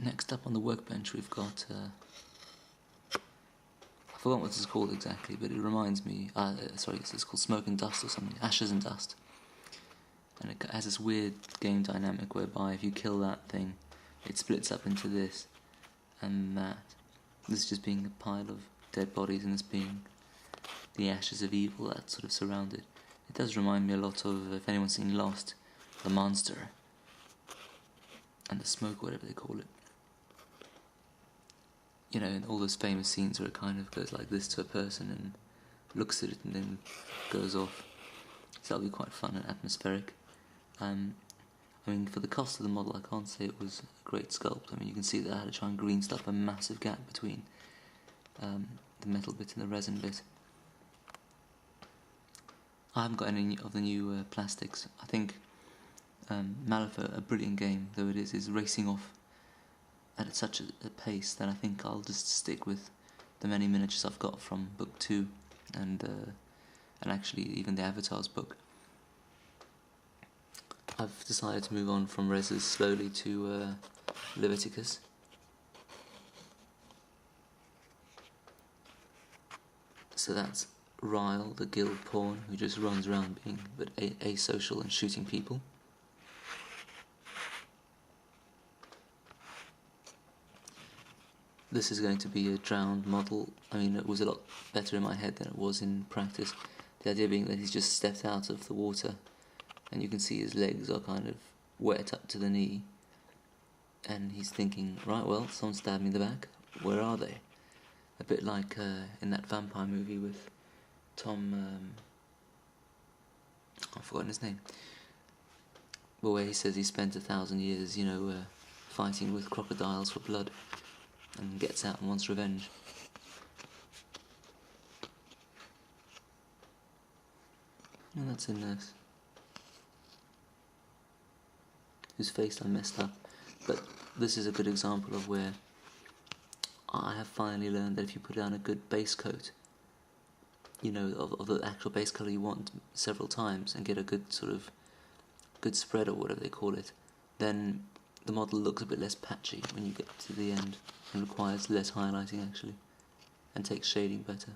Next up on the workbench we've got, I forgot what this is called exactly, but it reminds me, sorry, it's called Smoke and Dust or something, Ashes and Dust. And it has this weird game dynamic whereby if you kill that thing, it splits up into this and that. This just being a pile of dead bodies and this being the ashes of evil that sort of surround it. It does remind me a lot of, if anyone's seen Lost, the monster and the smoke, whatever they call it. You know, in all those famous scenes where it kind of goes like this to a person and looks at it and then goes off. So that'll be quite fun and atmospheric. I mean, for the cost of the model, I can't say it was a great sculpt. I mean, you can see that I had to try and green stuff a massive gap between the metal bit and the resin bit. I haven't got any of the new plastics. I think Malifaux, a brilliant game though it is racing off at such a pace that I think I'll just stick with the many miniatures I've got from book 2 and actually even the Avatars book. I've decided to move on from Reses slowly to Leviticus. So that's Ryle, the guild pawn, who just runs around being a bit asocial and shooting people. This is going to be a drowned model. I mean, it was a lot better in my head than it was in practice. The idea being that he's just stepped out of the water and you can see his legs are kind of wet up to the knee and he's thinking, right, well, someone stabbed me in the back, where are they? A bit like in that vampire movie with Tom, I've forgotten his name, but where he says he spent 1,000 years, you know, fighting with crocodiles for blood and gets out and wants revenge. And that's in this. Whose face I messed up. But this is a good example of where I have finally learned that if you put down a good base coat, you know, of the actual base colour you want several times and get a good sort of good spread or whatever they call it, then the model looks a bit less patchy when you get to the end and requires less highlighting actually and takes shading better.